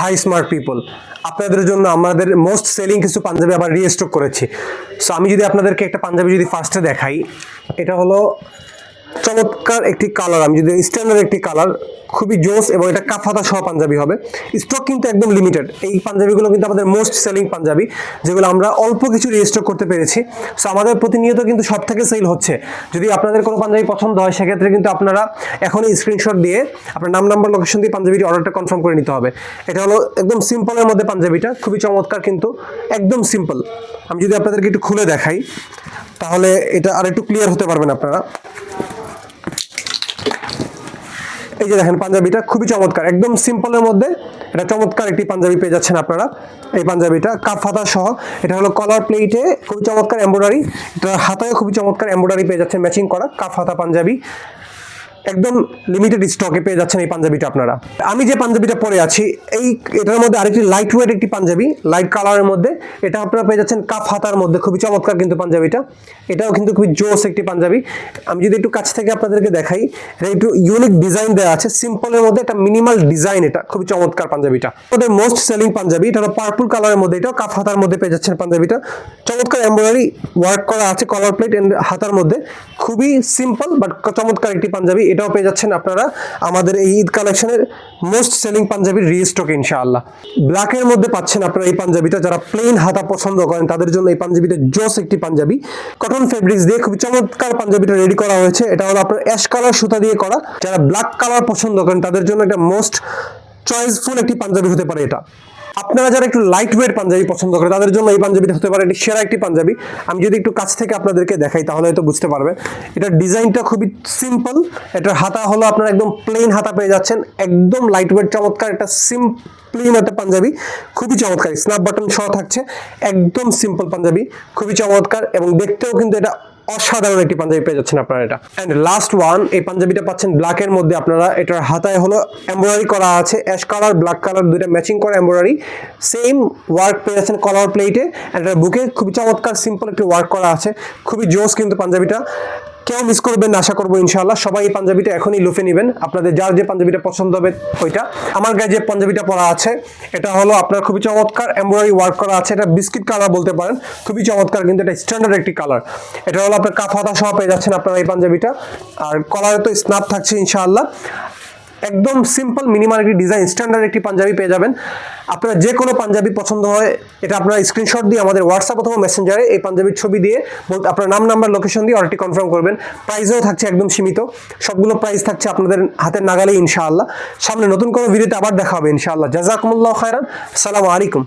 High smart people, আপনাদের জন্য আমাদের মোস্ট সেলিং কিছু পাঞ্জাবি আবার রিস্টক করেছি। সো আমি যদি আপনাদেরকে একটা পাঞ্জাবি যদি ফার্স্টে দেখাই, এটা হলো চমৎকার একটি কালার, আমি যদি স্ট্যান্ডার্ড একটি কালার, খুবই জোস, এবং এটা কাফাতা সহ পাঞ্জাবি হবে। স্টক কিন্তু একদম লিমিটেড। এই পাঞ্জাবিগুলো কিন্তু আমাদের মোস্ট সেলিং পাঞ্জাবি, যেগুলো আমরা অল্প কিছু রিস্টক করতে পেরেছি। সো আমাদের প্রতিনিয়ত কিন্তু সব থেকে সেল হচ্ছে। যদি আপনাদের কোনো পাঞ্জাবি পছন্দ হয়, সেক্ষেত্রে কিন্তু আপনারা এখনই স্ক্রিনশট দিয়ে আপনার নাম, নাম্বার, লোকেশন দিয়ে পাঞ্জাবিটি অর্ডারটা কনফার্ম করে নিতে হবে। এটা হলো একদম সিম্পলের মধ্যে পাঞ্জাবিটা, খুবই চমৎকার, কিন্তু একদম সিম্পল। আমি যদি আপনাদেরকে একটু খুলে দেখাই, তাহলে এটা আর একটু ক্লিয়ার হতে পারবেন আপনারা। এই যে দেখেন, পাঞ্জাবিটা খুবই চমৎকার, একদম সিম্পলের মধ্যে এটা চমৎকার একটি পাঞ্জাবি পেয়ে যাচ্ছেন আপনারা। এই পাঞ্জাবিটা কাপ হাতা সহ, এটা হলো কলার প্লেটে খুবই চমৎকার এমব্রয়ডারি, এটা হাতায় খুবই চমৎকার এমব্রয়ডারি পেয়ে যাচ্ছেন, ম্যাচিং করা কাপ হাতা পাঞ্জাবি। একদম লিমিটেড স্টকে পেয়ে যাচ্ছেন এই পাঞ্জাবিটা আপনারা। আমি যে পাঞ্জাবিটা পরে আছি, এটার মধ্যে আরেকটি লাইট ওয়েট একটি পাঞ্জাবি, লাইট কালারের মধ্যে, এটা আপনারা পেয়ে যাচ্ছেন কাফ হাতার মধ্যে, খুবই চমৎকার কিন্তু পাঞ্জাবিটা। এটাও কিন্তু খুবই জোস একটি পাঞ্জাবি। আমি যদি একটু কাছ থেকে আপনাদেরকে দেখাই, এটা একটু ইউনিক ডিজাইন দেওয়া আছে, সিম্পলের মধ্যে একটা মিনিমাল ডিজাইন, এটা খুবই চমৎকার পাঞ্জাবিটা। আমাদের মোস্ট সেলিং পাঞ্জাবি, এটা হলো পার্পল কালারের মধ্যে, এটাও কাফ হাতার মধ্যে পেয়ে যাচ্ছেন পাঞ্জাবিটা। চমৎকার এমব্রয়ডারি ওয়ার্ক করা আছে কলার প্লেট এন্ড হাতার মধ্যে, খুবই সিম্পল বাট চমৎকার একটি পাঞ্জাবি। এটাও পেয়ে যাচ্ছেন আপনারা আমাদের এই ঈদ কালেকশনের মোস্ট সেলিং পাঞ্জাবির রিস্টকে ইনশাআল্লাহ। ব্ল্যাকের মধ্যে পাচ্ছেন আপনারা এই পাঞ্জাবিটা, যারা প্লেন হাতা পছন্দ করেন তাদের জন্য এই পাঞ্জাবিটা জোস একটি পাঞ্জাবি। কটন ফেব্রিক্স দিয়ে খুবই চমৎকার পাঞ্জাবিটা রেডি করা হয়েছে। এটা হলো আপনার অ্যাশ কালার সুতা দিয়ে করা। যারা ব্ল্যাক কালার পছন্দ করেন তাদের জন্য একটা মোস্ট চয়েসফুল একটি পাঞ্জাবি হতে পারে এটা। আপনারা যারা একটু লাইট ওয়েট পাঞ্জাবি পছন্দ করে তাদের জন্য এই পাঞ্জাবিটা হতে পারে একটি সেরা একটি পাঞ্জাবি। আমি যদি একটু কাছ থেকে আপনাদেরকে দেখাই, তাহলে হয়তো বুঝতে পারবেন। এটার ডিজাইনটা খুবই সিম্পল, এটার হাতা হলো আপনারা একদম প্লেন হাতা পেয়ে যাচ্ছেন, একদম লাইট ওয়েট চমৎকার একটা প্লেন একটা পাঞ্জাবি, খুবই চমৎকার, স্ন্যাপ বাটন সহ থাকছে, একদম সিম্পল পাঞ্জাবি, খুবই চমৎকার, এবং দেখতেও কিন্তু এটা অসাধারণ একটি পাঞ্জাবি পেয়ে যাচ্ছেন আপনারা এটা। এন্ড লাস্ট ওয়ান, এই পাঞ্জাবিটা পাচ্ছেন ব্ল্যাকের মধ্যে আপনারা। এটার হাতায় হলো এমব্রয়ডারি করা আছে, অ্যাশ কালার ব্ল্যাক কালার দুইটা ম্যাচিং করা এমব্রয়ডারি, সেম ওয়ার্ক পেয়ে যাচ্ছেন কলার প্লেটে। এন্ড বুকে খুবই চমৎকার সিম্পল একটি ওয়ার্ক করা আছে, খুবই জোস কিন্তু পাঞ্জাবিটা। কেউ মিস করবেন না আশা করবো ইনশাআল্লাহ। সবাই এই পাঞ্জাবিটা এখনই লুফে নেবেন, আপনাদের যার যে পাঞ্জাবিটা পছন্দ হবে ওইটা। আমার গায়ে যে পাঞ্জাবিটা পরা আছে, এটা হলো আপনার খুবই চমৎকার এমব্রয়ডারি ওয়ার্ক করা আছে, এটা বিস্কিট কালার বলতে পারেন, খুবই চমৎকার, কিন্তু এটা স্ট্যান্ডার্ড একটি কালার। এটা হলো আপনার কাফ হাতা সহ পেয়ে যাচ্ছেন আপনারা এই পাঞ্জাবিটা। আর কলারে তো স্ন্যাপ থাকছে ইনশাআল্লাহ। একদম সিম্পল মিনিমাল একটি ডিজাইন, স্ট্যান্ডার্ড একটি পাঞ্জাবি পেয়ে যাবেন। আপনার যে কোনো পাঞ্জাবি পছন্দ হয়, এটা আপনারা স্ক্রিনশট দিয়ে আমাদের হোয়াটসঅ্যাপ অথবা মেসেঞ্জারে এই পাঞ্জাবির ছবি দিয়ে আপনার নাম, নাম্বার, লোকেশন দিয়ে অর্ডারটি কনফার্ম করবেন। প্রাইসও থাকছে একদম সীমিত, সবগুলো প্রাইস থাকছে আপনাদের হাতের নাগালে ইনশাআল্লাহ। সামনে নতুন কোনো ভিডিওতে আবার দেখা হবে ইনশাআল্লাহ। জাযাকুমুল্লাহু খায়রান। আসসালামু আলাইকুম।